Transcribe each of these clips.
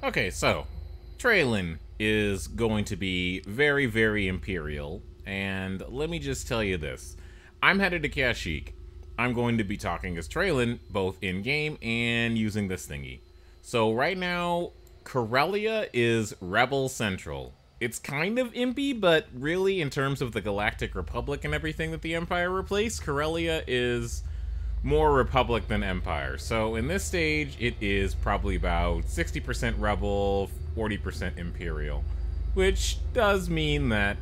Okay, so Traylen is going to be very, very imperial, and let me just tell you this. I'm headed to Kashyyyk. I'm going to be talking as Traylen, both in-game and using this thingy. So right now, Corellia is Rebel Central. It's kind of impy, but really, in terms of the Galactic Republic and everything that the Empire replaced, Corellia is more Republic than Empire. So in this stage, it is probably about 60% Rebel, 40% Imperial. Which does mean that,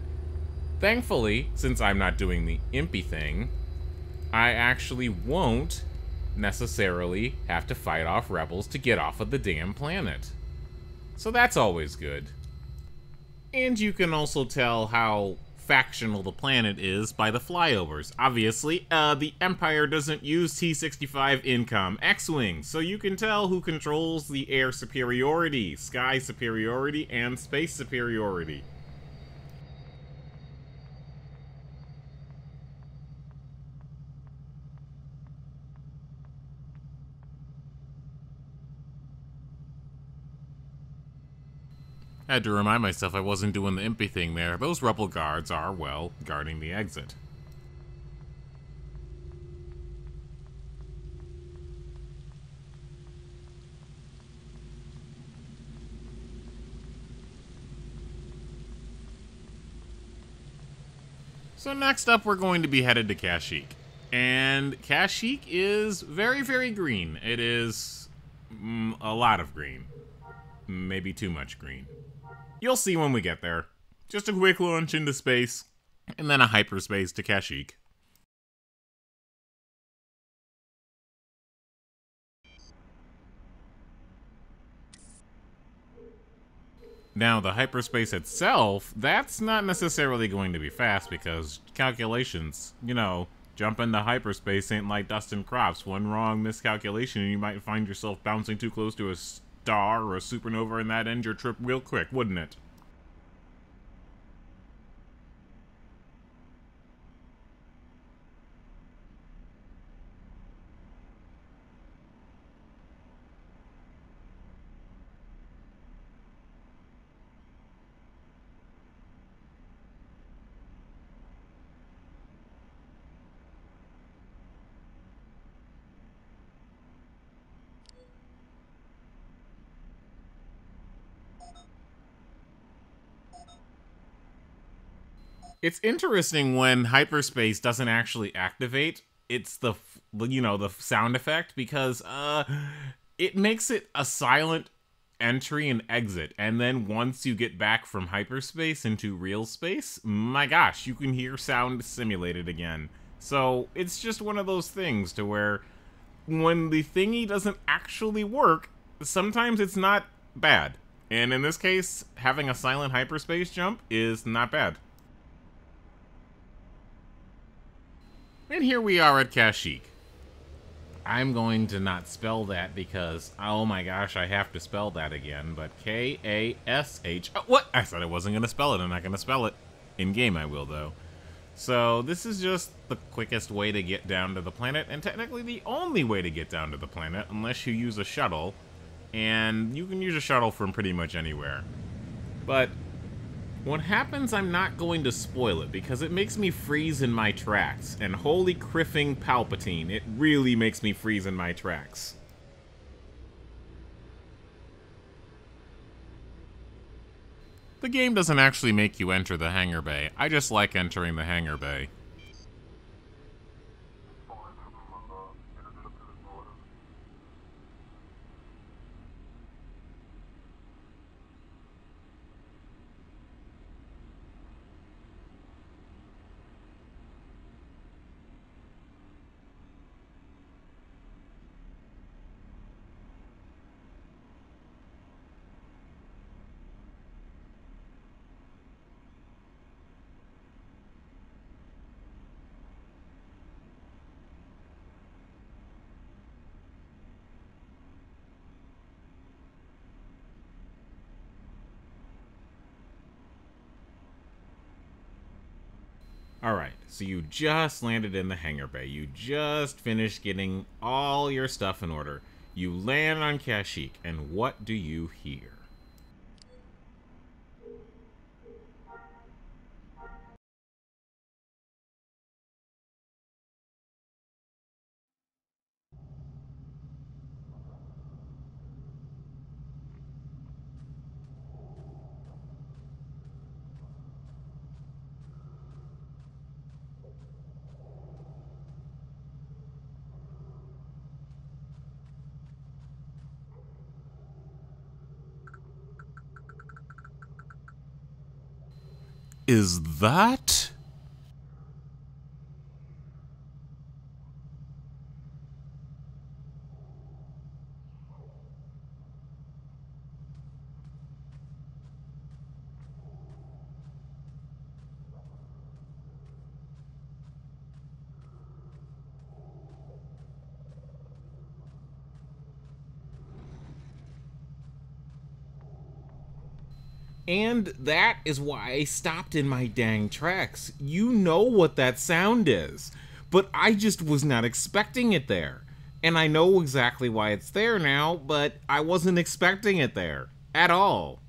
thankfully, since I'm not doing the impy thing, I actually won't necessarily have to fight off rebels to get off of the damn planet. So that's always good. And you can also tell how factional the planet is by the flyovers. Obviously, the Empire doesn't use T-65 income X-Wings, so you can tell who controls the air superiority, sky superiority, and space superiority. I had to remind myself I wasn't doing the impy thing there. Those rebel guards are, well, guarding the exit. So next up, we're going to be headed to Kashyyyk. And Kashyyyk is very, very green. It is a lot of green. Maybe too much green. You'll see when we get there. Just a quick launch into space, and then a hyperspace to Kashyyyk. Now, the hyperspace itself, that's not necessarily going to be fast because calculations, jump into hyperspace ain't like dust and crops. One wrong miscalculation and you might find yourself bouncing too close to a star or a supernova and that'd end your trip real quick, wouldn't it? It's interesting when hyperspace doesn't actually activate. It's the sound effect because it makes it a silent entry and exit, and then once you get back from hyperspace into real space, my gosh, you can hear sound simulated again. So it's just one of those things to where when the thingy doesn't actually work, sometimes it's not bad. And in this case, having a silent hyperspace jump is not bad. And here we are at Kashyyyk. I'm going to not spell that because, oh my gosh, I have to spell that again, but K-A-S-H... Oh, what? I said I wasn't going to spell it. I'm not going to spell it. In-game I will, though. So this is just the quickest way to get down to the planet, and technically the only way to get down to the planet, unless you use a shuttle. And you can use a shuttle from pretty much anywhere. But what happens, I'm not going to spoil it, because it makes me freeze in my tracks. And holy criffing Palpatine, it really makes me freeze in my tracks. The game doesn't actually make you enter the hangar bay. I just like entering the hangar bay. Alright, so you just landed in the hangar bay. You just finished getting all your stuff in order. You land on Kashyyyk, and what do you hear? is that? And that is why I stopped in my dang tracks. You know what that sound is. But I just was not expecting it there. And I know exactly why it's there now, but I wasn't expecting it there. At all.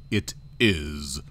It is.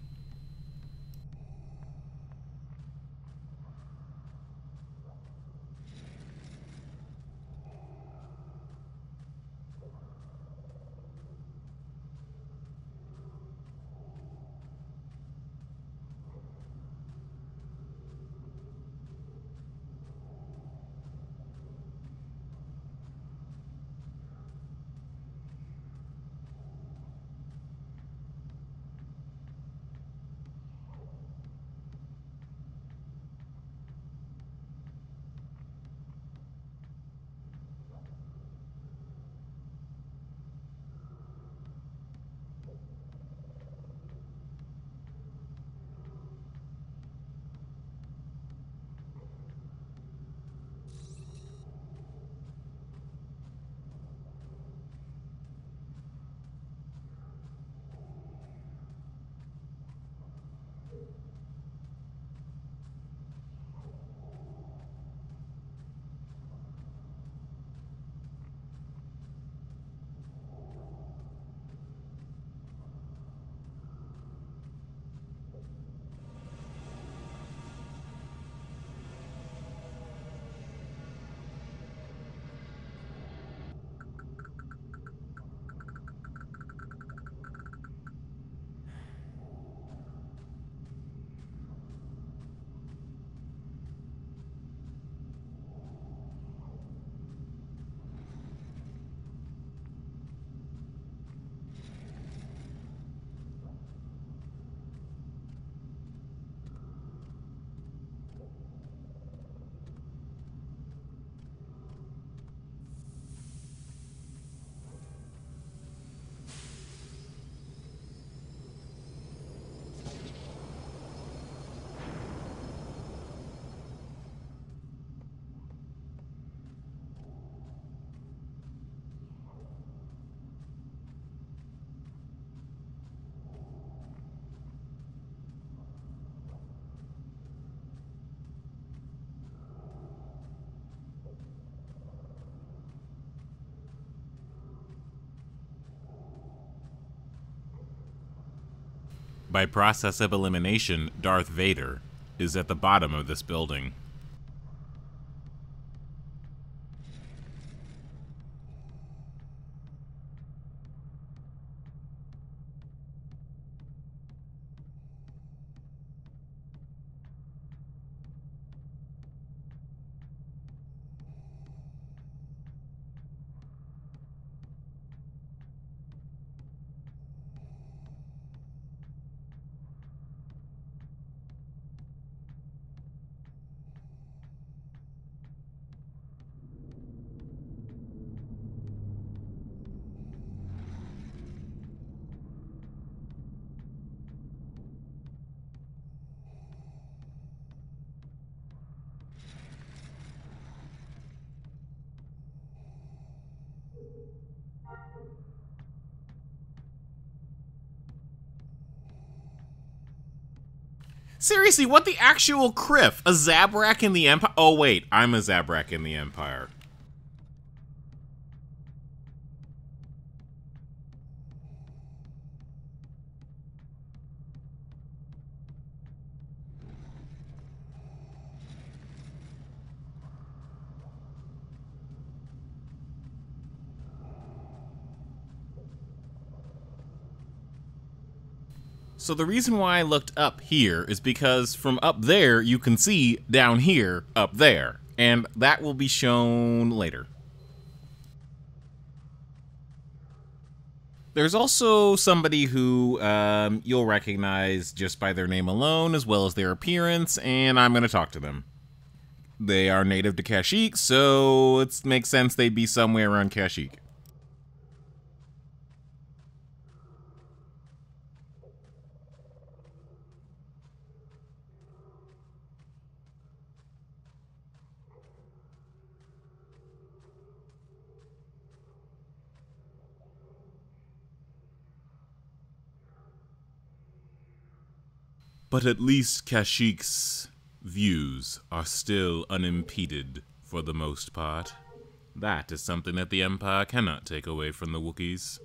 By process of elimination, Darth Vader is at the bottom of this building. Seriously, what the actual criff? A Zabrak in the Empire? Oh wait, I'm a Zabrak in the Empire. So the reason why I looked up here is because from up there you can see down here up there, and that will be shown later. There's also somebody who you'll recognize just by their name alone as well as their appearance, and I'm going to talk to them. They are native to Kashyyyk, so it makes sense they'd be somewhere around Kashyyyk. But at least Kashyyyk's views are still unimpeded for the most part. That is something that the Empire cannot take away from the Wookiees.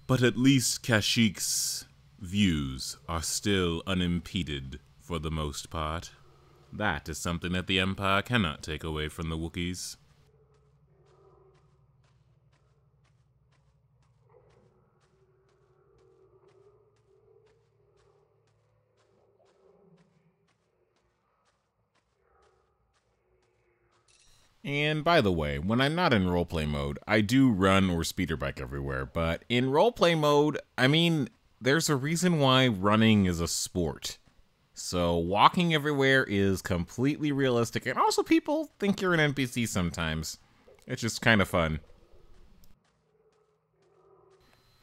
But at least Kashyyyk's views are still unimpeded for the most part. That is something that the Empire cannot take away from the Wookiees. And by the way, when I'm not in roleplay mode, I do run or speeder bike everywhere, but in roleplay mode, I mean, there's a reason why running is a sport. So walking everywhere is completely realistic, and also people think you're an NPC sometimes. It's just kind of fun.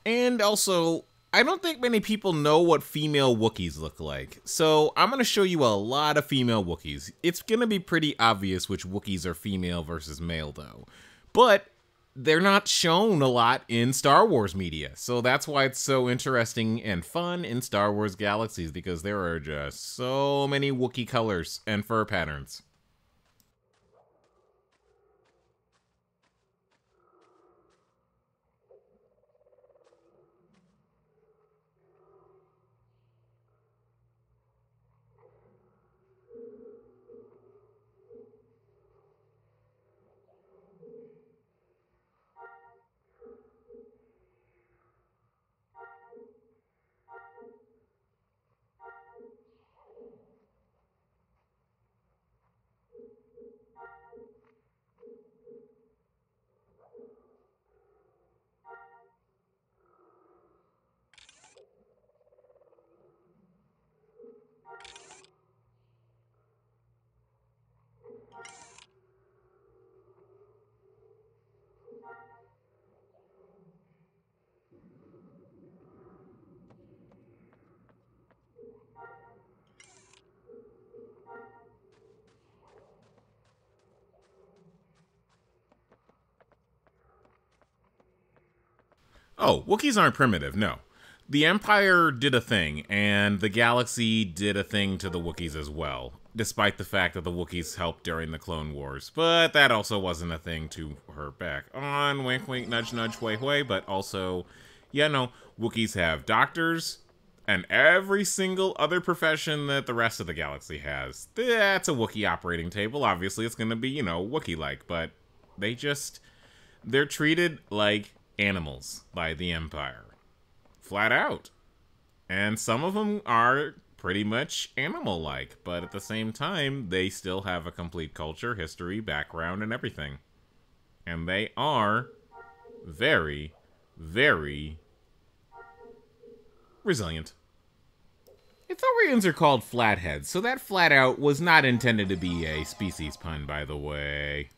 And also, I don't think many people know what female Wookiees look like, so I'm going to show you a lot of female Wookiees. It's going to be pretty obvious which Wookiees are female versus male, though. But they're not shown a lot in Star Wars media, so that's why it's so interesting and fun in Star Wars Galaxies, because there are just so many Wookiee colors and fur patterns. Oh, Wookiees aren't primitive, no. The Empire did a thing, and the Galaxy did a thing to the Wookiees as well, despite the fact that the Wookiees helped during the Clone Wars. But that also wasn't a thing to her back on. Wink, wink, nudge, nudge, way, way. But also, yeah, no, Wookiees have doctors and every single other profession that the rest of the Galaxy has. That's a Wookiee operating table. Obviously, it's going to be, you know, Wookiee-like, but they're treated like animals by the Empire. Flat out. And some of them are pretty much animal-like, but at the same time, they still have a complete culture, history, background, and everything. And they are very, very resilient. Ithorians are called flatheads, so that flat out was not intended to be a species pun, by the way.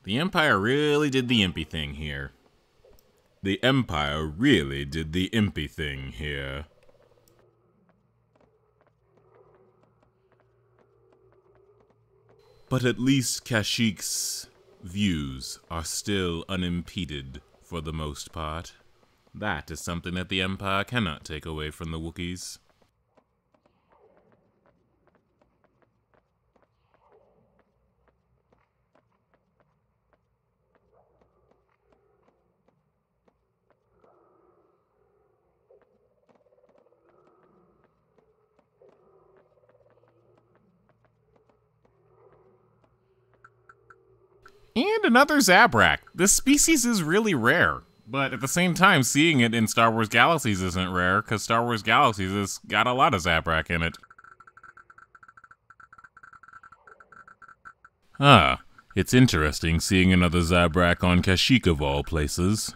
The Empire really did the impy thing here. The Empire really did the impy thing here. But at least Kashyyyk's views are still unimpeded for the most part. That is something that the Empire cannot take away from the Wookiees. And another Zabrak. This species is really rare. But at the same time, seeing it in Star Wars Galaxies isn't rare, because Star Wars Galaxies has got a lot of Zabrak in it. Ah, it's interesting seeing another Zabrak on Kashyyyk of all places.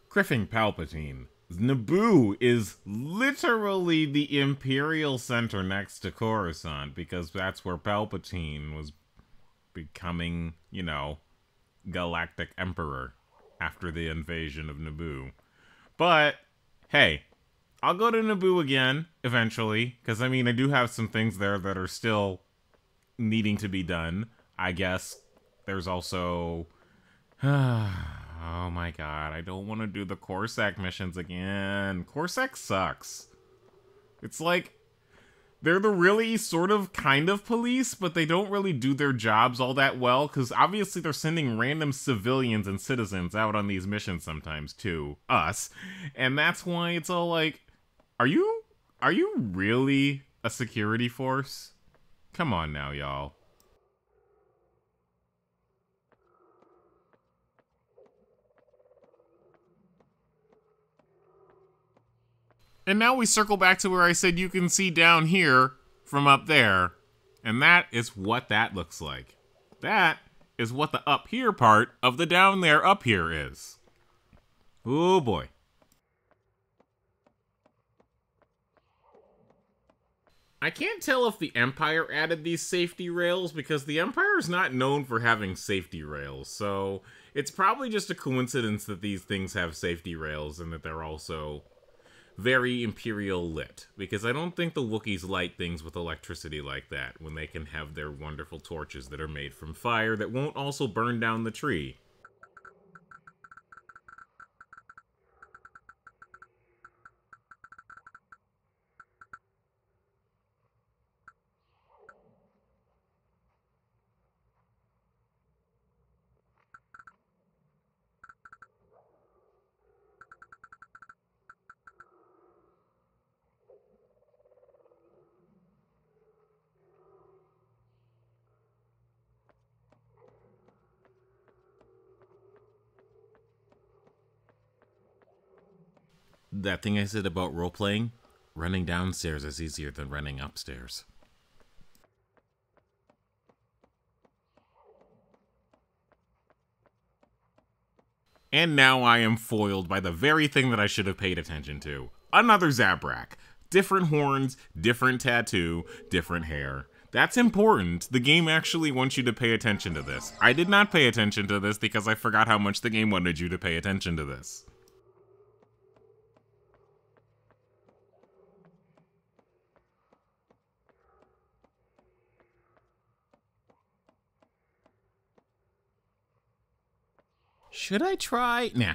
Griffin Palpatine. Naboo is literally the Imperial Center next to Coruscant, because that's where Palpatine was becoming, you know, Galactic Emperor after the invasion of Naboo. But, hey, I'll go to Naboo again, eventually, because, I mean, I do have some things there that are still needing to be done. I guess there's also... Oh my god, I don't want to do the Corsac missions again. Corsac sucks. It's like, they're the really sort of kind of police, but they don't really do their jobs all that well, because obviously they're sending random civilians and citizens out on these missions sometimes to us, and that's why it's all like, are you really a security force? Come on now, y'all. And now we circle back to where I said you can see down here from up there. And that is what that looks like. That is what the up here part of the down there up here is. Oh boy. I can't tell if the Empire added these safety rails, because the Empire is not known for having safety rails. So it's probably just a coincidence that these things have safety rails and that they're also very Imperial lit, because I don't think the Wookiees light things with electricity like that when they can have their wonderful torches that are made from fire that won't also burn down the tree. That thing I said about role-playing, running downstairs is easier than running upstairs. And now I am foiled by the very thing that I should have paid attention to. Another Zabrak. Different horns, different tattoo, different hair. That's important. The game actually wants you to pay attention to this. I did not pay attention to this because I forgot how much the game wanted you to pay attention to this. Should I try? Nah.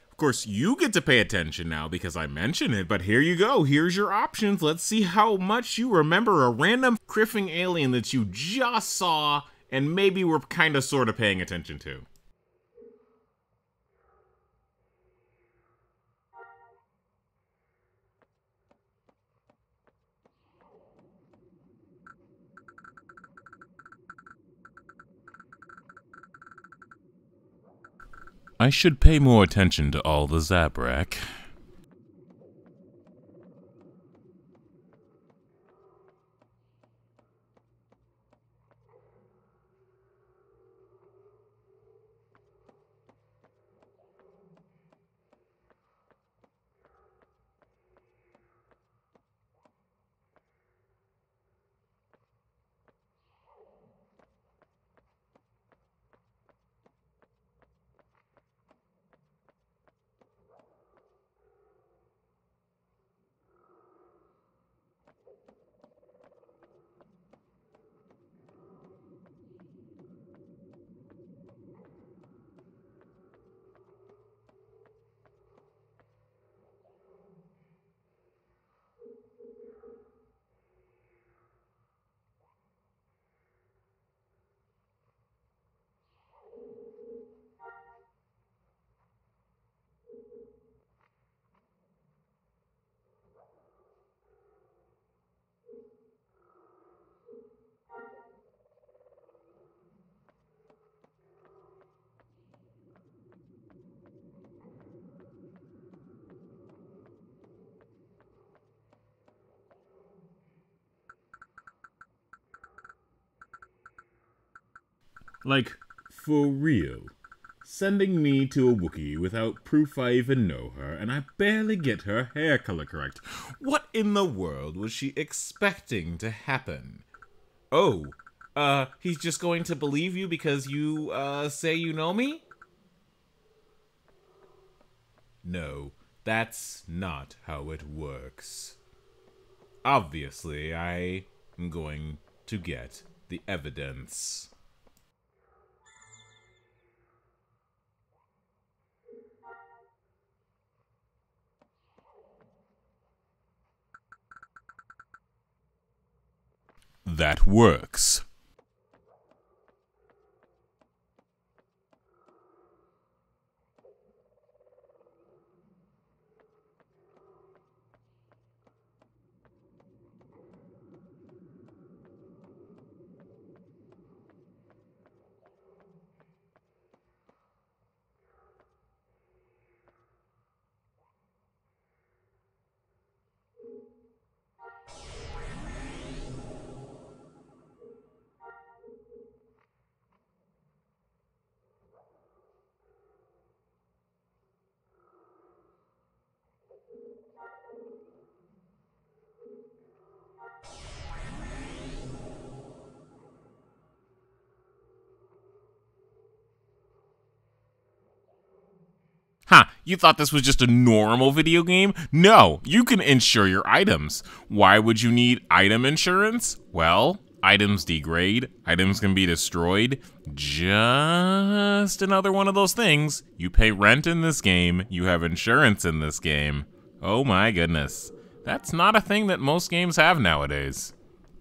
Of course, you get to pay attention now because I mention it, but here you go. Here's your options. Let's see how much you remember a random criffing alien that you just saw and maybe were kind of sort of paying attention to. I should pay more attention to all the Zabrak. Like, for real. Sending me to a Wookiee without proof I even know her, and I barely get her hair color correct. What in the world was she expecting to happen? Oh, he's just going to believe you because you, say you know me? No, that's not how it works. Obviously, I am going to get the evidence. That works. Huh, you thought this was just a normal video game? No, you can insure your items. Why would you need item insurance? Well, items degrade, items can be destroyed. Just another one of those things. You pay rent in this game, you have insurance in this game. Oh my goodness. That's not a thing that most games have nowadays.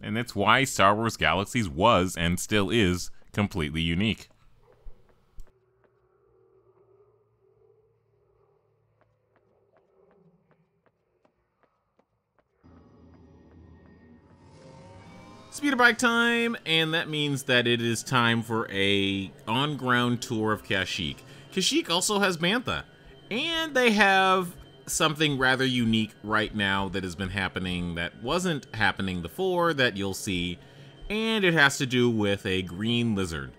And it's why Star Wars Galaxies was, and still is, completely unique. Speeder bike time, and that means that it is time for a on-ground tour of Kashyyyk. Kashyyyk also has Bantha, and they have something rather unique right now that has been happening that wasn't happening before that you'll see, and it has to do with a green lizard.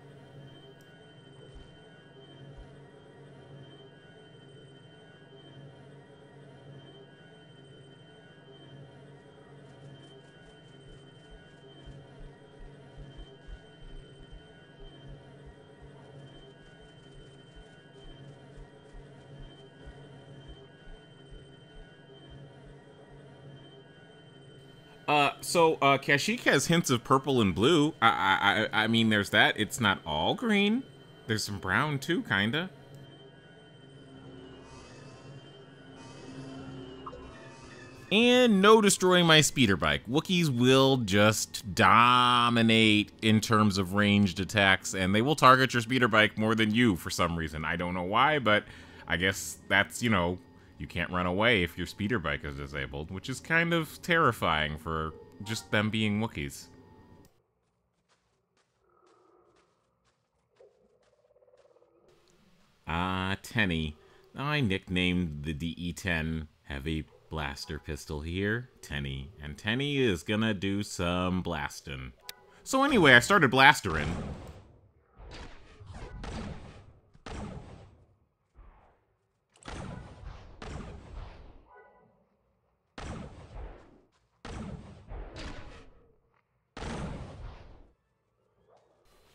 Kashyyyk has hints of purple and blue. I mean, there's that. It's not all green. There's some brown too, kinda. And no destroying my speeder bike. Wookiees will just dominate in terms of ranged attacks, and they will target your speeder bike more than you for some reason. I don't know why, but I guess that's, you know, you can't run away if your speeder bike is disabled, which is kind of terrifying for just them being Wookiees. Tenny. I nicknamed the DE-10 Heavy Blaster Pistol here, Tenny. And Tenny is gonna do some blasting. So anyway, I started blastering.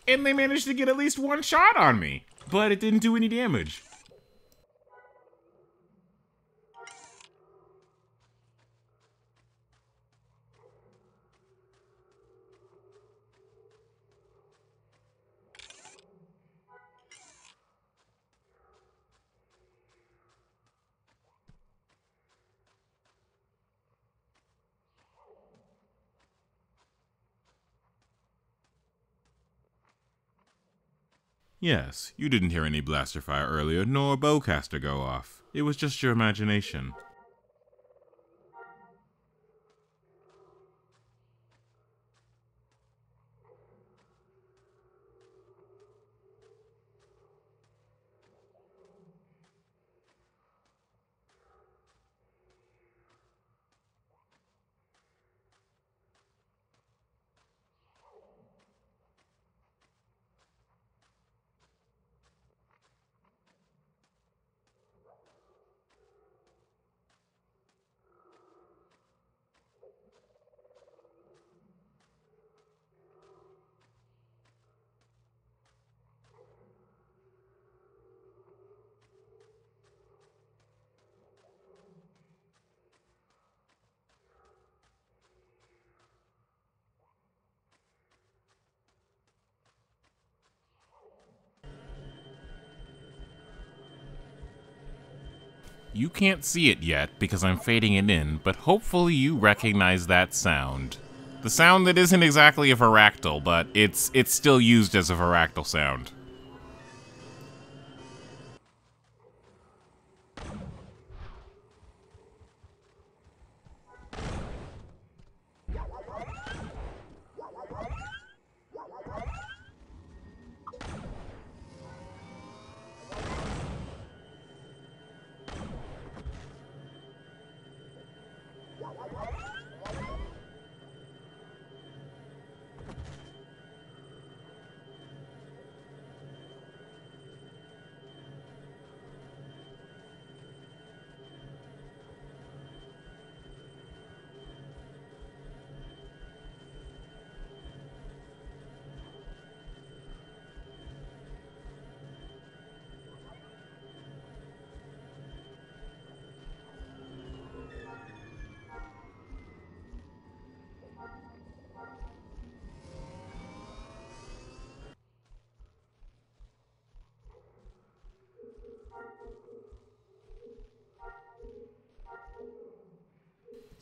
And they managed to get at least one shot on me, but it didn't do any damage. Yes, you didn't hear any blaster fire earlier, nor a bowcaster go off. It was just your imagination. You can't see it yet because I'm fading it in, but hopefully you recognize that sound. The sound that isn't exactly a varactyl, but it's still used as a varactyl sound.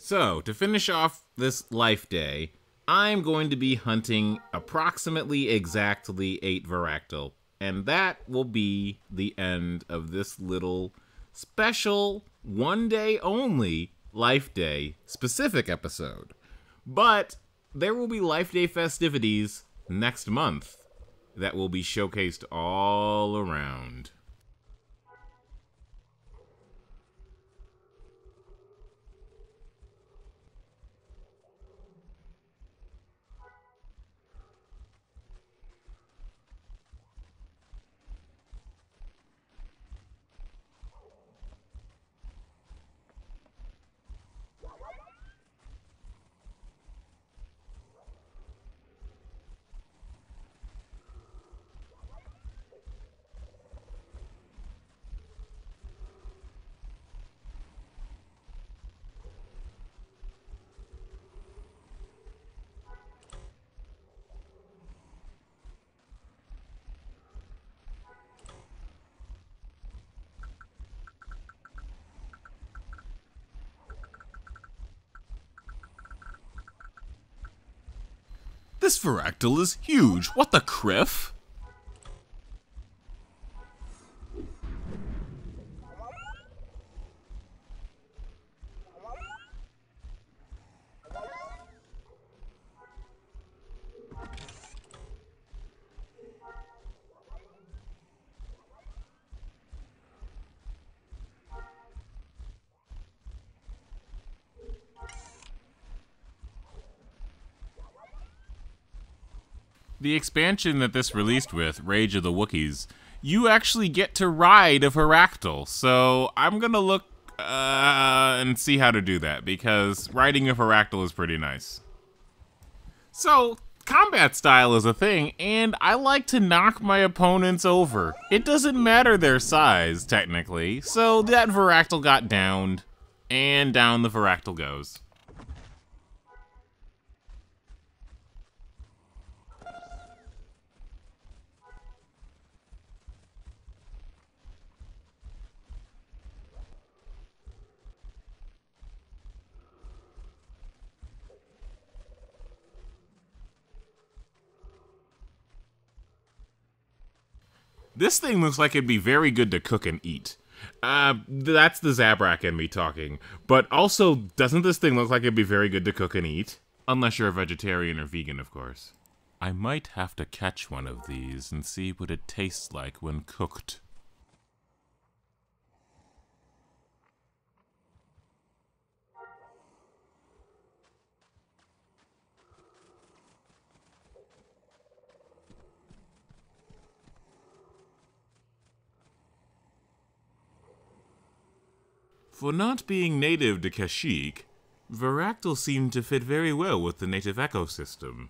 So, to finish off this life day, I'm going to be hunting approximately exactly 8 Varactyl. And that will be the end of this little special, one day only Life Day specific episode. But there will be Life Day festivities next month that will be showcased all around. This Varactyl is huge. What the criff? The expansion that this released with, Rage of the Wookiees, you actually get to ride a Varactyl. So I'm gonna look and see how to do that, because riding a Varactyl is pretty nice. So, combat style is a thing, and I like to knock my opponents over. It doesn't matter their size, technically, so that Varactyl got downed, and down the Varactyl goes. This thing looks like it'd be very good to cook and eat. That's the Zabrak in me talking. But also, doesn't this thing look like it'd be very good to cook and eat? Unless you're a vegetarian or vegan, of course. I might have to catch one of these and see what it tastes like when cooked. For not being native to Kashyyyk, Varactyl seem to fit very well with the native ecosystem.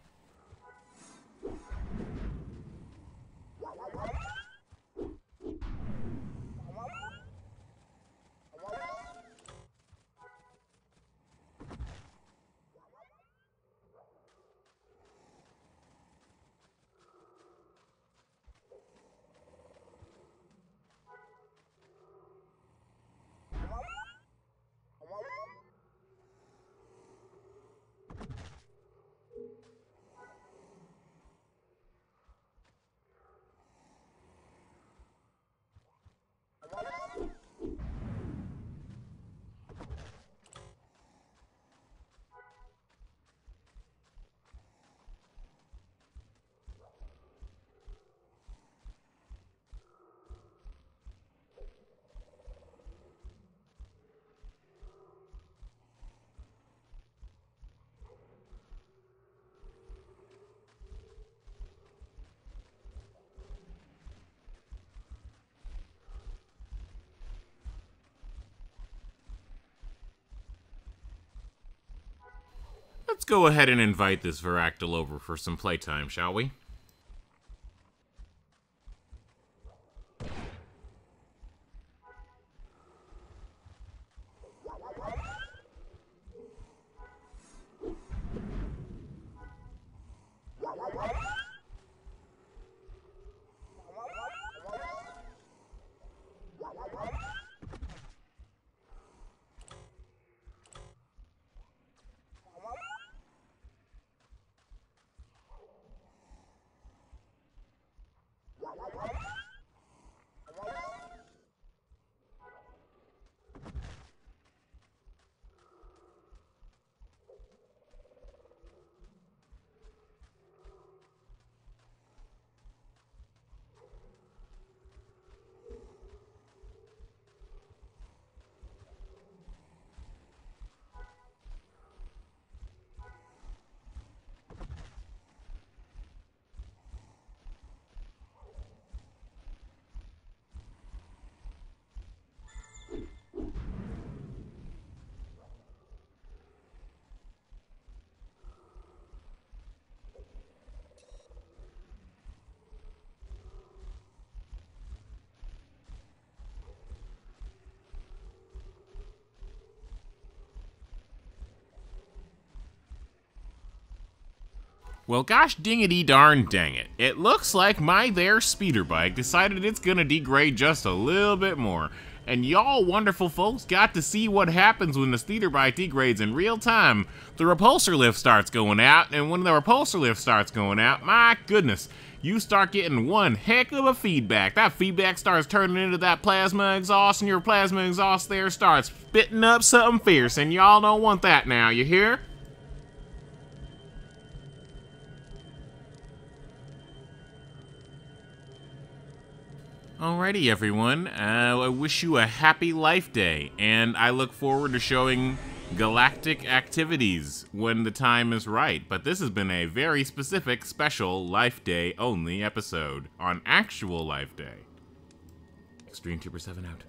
Let's go ahead and invite this Varactyl over for some playtime, shall we? Well, gosh dingity darn dang it. It looks like my there speeder bike decided it's gonna degrade just a little bit more. And y'all wonderful folks got to see what happens when the speeder bike degrades in real time. The repulsor lift starts going out, and when the repulsor lift starts going out, my goodness, you start getting one heck of a feedback. That feedback starts turning into that plasma exhaust, and your plasma exhaust there starts spitting up something fierce, and y'all don't want that now, you hear? Alrighty everyone, I wish you a happy Life Day, and I look forward to showing galactic activities when the time is right, but this has been a very specific, special Life Day only episode on actual Life Day. Extreme Trooper 7 out.